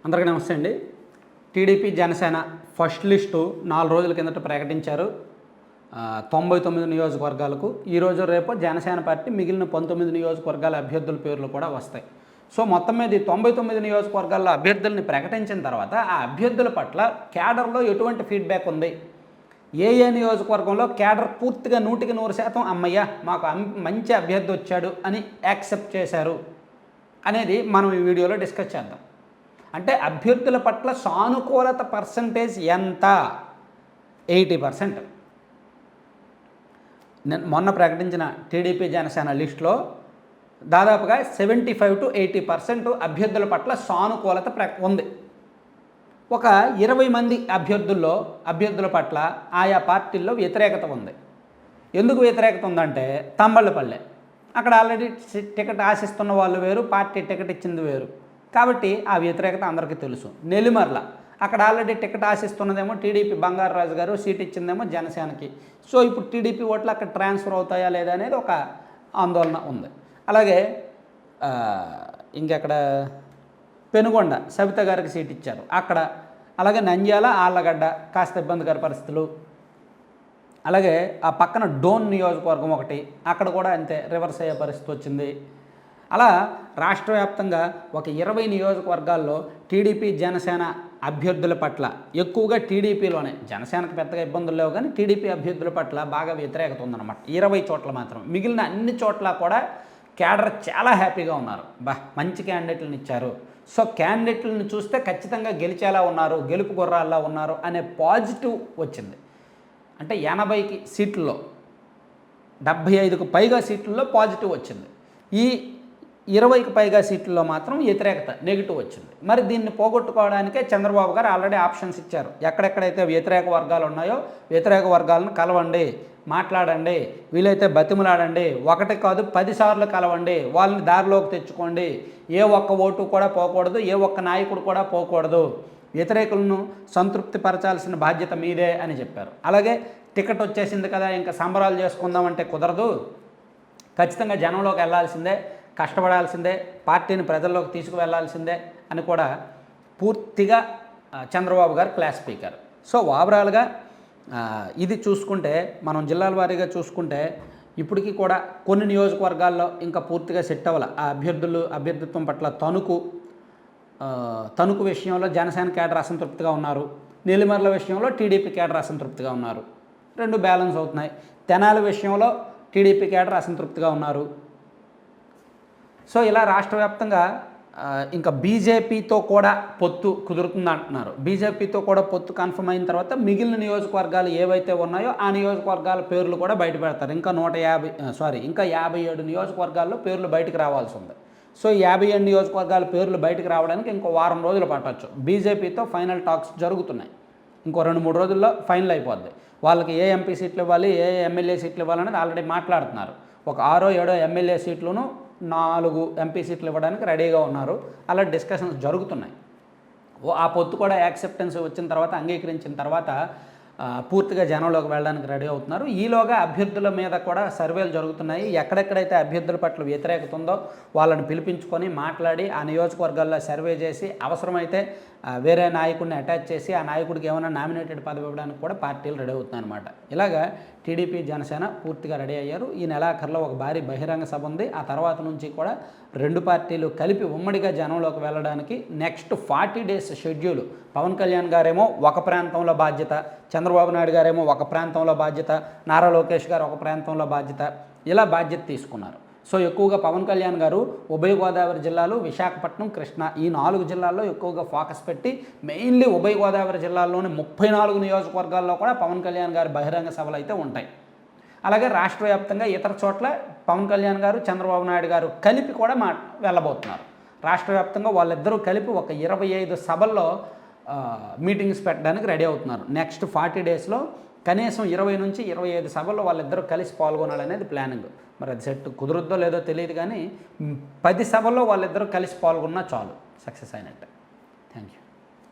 అందరికీ నమస్తే అండి. టీడీపీ జనసేన ఫస్ట్ లిస్టు 4 రోజుల కిందట ప్రకటించారు. 99 నియోజకవర్గాలకు ఈరోజు రేపు జనసేన పార్టీ మిగిలిన 19 నియోజకవర్గాల అభ్యర్థుల పేర్లు కూడా వస్తాయి. సో మొత్తం మీద 99 నియోజకవర్గాల అభ్యర్థుల్ని ప్రకటించిన తర్వాత ఆ అభ్యర్థుల పట్ల క్యాడర్లో ఎటువంటి ఫీడ్బ్యాక్ ఉంది, ఏ నియోజకవర్గంలో క్యాడర్ పూర్తిగా 100% అమ్మయ్య మాకు మంచి అభ్యర్థి వచ్చాడు అని యాక్సెప్ట్ చేశారు అనేది మనం ఈ వీడియోలో డిస్కస్ చేద్దాం. అంటే అభ్యర్థుల పట్ల సానుకూలత పర్సంటేజ్ ఎంత? 80%. మొన్న ప్రకటించిన టీడీపీ జనసేన లిస్టులో దాదాపుగా 75 to 80% అభ్యర్థుల పట్ల సానుకూలత ఉంది. ఒక 20 మంది అభ్యర్థుల పట్ల ఆయా పార్టీల్లో వ్యతిరేకత ఉంది. ఎందుకు వ్యతిరేకత ఉందంటే తంబళ్ళపల్లె, అక్కడ ఆల్రెడీ టికెట్ ఆశిస్తున్న వాళ్ళు వేరు, పార్టీ టికెట్ ఇచ్చింది వేరు, కాబట్టి ఆ వ్యతిరేకత అందరికీ తెలుసు. నెల్లిమర్ల, అక్కడ ఆల్రెడీ టికెట్ ఆశిస్తున్నదేమో టీడీపీ బంగారరాజు గారు, సీట్ ఇచ్చిందేమో జనసేనకి. సో ఇప్పుడు టీడీపీ ఓట్లు అక్కడ ట్రాన్స్ఫర్ అవుతాయా లేదా అనేది ఒక ఆందోళన ఉంది. అలాగే ఇంకెక్కడ పెనుగొండ సవిత గారికి సీట్ ఇచ్చారు అక్కడ. అలాగే నంద్యాల, ఆళ్ళగడ్డ కాస్త ఇబ్బందికర పరిస్థితులు. అలాగే ఆ పక్కన డోన్ నియోజకవర్గం ఒకటి, అక్కడ కూడా అంతే రివర్స్ అయ్యే పరిస్థితి వచ్చింది. అలా రాష్ట్ర వ్యాప్తంగా ఒక 20 నియోజకవర్గాల్లో టీడీపీ జనసేన అభ్యర్థుల పట్ల ఎక్కువగా టీడీపీలోనే, జనసేనకు పెద్దగా ఇబ్బందులు లేవు కానీ టీడీపీ అభ్యర్థుల పట్ల బాగా వ్యతిరేకత ఉందన్నమాట. 20 చోట్ల మాత్రం, మిగిలిన అన్ని చోట్ల కూడా క్యాడర్ చాలా హ్యాపీగా ఉన్నారు. మంచి క్యాండిడేట్లను ఇచ్చారు. సో క్యాండిడేట్లను చూస్తే ఖచ్చితంగా గెలిచేలా ఉన్నారు, గెలుపు గుర్రాల్లా ఉన్నారు అనే పాజిటివ్ వచ్చింది. అంటే 80 సీట్లలో 75కు పైగా సీట్లలో పాజిటివ్ వచ్చింది. ఈ 20కి పైగా సీట్లలో మాత్రం వ్యతిరేకత, నెగిటివ్ వచ్చింది. మరి దీన్ని పోగొట్టుకోవడానికే చంద్రబాబు గారు ఆల్రెడీ ఆప్షన్స్ ఇచ్చారు. ఎక్కడెక్కడైతే వ్యతిరేక వర్గాలు ఉన్నాయో వ్యతిరేక వర్గాలను కలవండి, మాట్లాడండి, వీలైతే బతిమలాడండి, 1 కాదు 10 సార్లు కలవండి, వాళ్ళని దారిలోకి తెచ్చుకోండి, ఏ ఒక్క ఓటు కూడా పోకూడదు, ఏ ఒక్క నాయకుడు కూడా పోకూడదు, వ్యతిరేకులను సంతృప్తి పరచాల్సిన బాధ్యత మీదే అని చెప్పారు. అలాగే టికెట్ వచ్చేసింది కదా ఇంకా సంబరాలు చేసుకుందామంటే కుదరదు, ఖచ్చితంగా జనంలోకి వెళ్ళాల్సిందే, కష్టపడాల్సిందే, పార్టీని ప్రజల్లోకి తీసుకువెళ్లాల్సిందే అని కూడా పూర్తిగా చంద్రబాబు గారు క్లాస్ స్పీకర్. సో ఓవరాల్గా ఇది చూసుకుంటే, మనం జిల్లాల వారీగా చూసుకుంటే ఇప్పటికీ కూడా కొన్ని నియోజకవర్గాల్లో ఇంకా పూర్తిగా సెట్ అవ్వాలి. ఆ అభ్యర్థిత్వం పట్ల తణుకు విషయంలో జనసేన కేడర్ అసంతృప్తిగా ఉన్నారు, నెల్లిమర్ల విషయంలో టీడీపీ కేడర్ అసంతృప్తిగా ఉన్నారు, రెండు బ్యాలెన్స్ అవుతున్నాయి. తెనాలి విషయంలో టీడీపీ కేడర్ అసంతృప్తిగా ఉన్నారు. సో ఇలా రాష్ట్ర వ్యాప్తంగా ఇంకా బీజేపీతో కూడా పొత్తు కుదురుతుంది అంటున్నారు. బీజేపీతో కూడా పొత్తు కన్ఫర్మ్ అయిన తర్వాత మిగిలిన నియోజకవర్గాలు ఏవైతే ఉన్నాయో ఆ నియోజకవర్గాల పేర్లు కూడా బయట పెడతారు. ఇంకా 57 నియోజకవర్గాల్లో పేర్లు బయటకు రావాల్సి ఉంది. సో 57 నియోజకవర్గాల పేర్లు బయటకు రావడానికి ఇంకో వారం రోజులు పట్టవచ్చు. బీజేపీతో ఫైనల్ టాక్స్ జరుగుతున్నాయి. ఇంకో 2-3 రోజుల్లో ఫైనల్ అయిపోద్ది. వాళ్ళకి ఏ ఎంపీ సీట్లు ఇవ్వాలి, ఏ ఎమ్మెల్యే సీట్లు ఇవ్వాలనేది ఆల్రెడీ మాట్లాడుతున్నారు. ఒక 6-7 ఎమ్మెల్యే సీట్లను 4 ఎంపీ సీట్లు ఇవ్వడానికి రెడీగా ఉన్నారు. అలా డిస్కషన్స్ జరుగుతున్నాయి. ఆ పొత్తు కూడా యాక్సెప్టెన్స్ వచ్చిన తర్వాత, అంగీకరించిన తర్వాత పూర్తిగా జనంలోకి వెళ్ళడానికి రెడీ అవుతున్నారు. ఈలోగా అభ్యర్థుల మీద కూడా సర్వేలు జరుగుతున్నాయి. ఎక్కడెక్కడైతే అభ్యర్థుల పట్ల వ్యతిరేకత ఉందో వాళ్ళని పిలిపించుకొని మాట్లాడి ఆ నియోజకవర్గాల్లో సర్వే చేసి అవసరమైతే వేరే నాయకుడిని అటాచ్ చేసి ఆ నాయకుడికి ఏమైనా నామినేటెడ్ పదవి ఇవ్వడానికి కూడా పార్టీలు రెడీ అవుతున్నాయి అనమాట. ఇలాగా టీడీపీ జనసేన పూర్తిగా రెడీ అయ్యారు. ఈ నెలాఖరులో ఒక భారీ బహిరంగ సభ ఉంది. ఆ తర్వాత నుంచి కూడా రెండు పార్టీలు కలిపి ఉమ్మడిగా జనంలోకి వెళ్ళడానికి next 40 days schedule. Pawan Kalyan గారేమో ఒక ప్రాంతంలో బాధ్యత, చంద్రబాబు నాయుడు గారేమో ఒక ప్రాంతంలో బాధ్యత, నారా లోకేష్ గారు ఒక ప్రాంతంలో బాధ్యత, ఇలా బాధ్యత తీసుకున్నారు. సో ఎక్కువగా పవన్ కళ్యాణ్ గారు ఉభయ గోదావరి జిల్లాలు, విశాఖపట్నం, కృష్ణా ఈ 4 జిల్లాల్లో ఎక్కువగా ఫోకస్ పెట్టి మెయిన్లీ ఉభయ గోదావరి జిల్లాల్లోని 34 నియోజకవర్గాల్లో కూడా పవన్ కళ్యాణ్ గారి బహిరంగ సభలు అయితే ఉంటాయి. అలాగే రాష్ట్ర వ్యాప్తంగా ఇతర చోట్ల పవన్ కళ్యాణ్ గారు, చంద్రబాబు నాయుడు గారు కలిపి కూడా వెళ్ళబోతున్నారు. రాష్ట్ర వ్యాప్తంగా వాళ్ళిద్దరూ కలిపి ఒక 25 సభల్లో మీటింగ్స్ పెట్టడానికి రెడీ అవుతున్నారు. నెక్స్ట్ 40 daysలో కనీసం 20 నుంచి 25 సభల్లో వాళ్ళిద్దరూ కలిసి పాల్గొనాలనేది ప్లానింగ్. మరి అది సెట్ కుదురుద్దో లేదో తెలియదు కానీ 10 సభల్లో వాళ్ళిద్దరూ కలిసి పాల్గొన్నా చాలు, సక్సెస్ అయినట్టే. Thank you.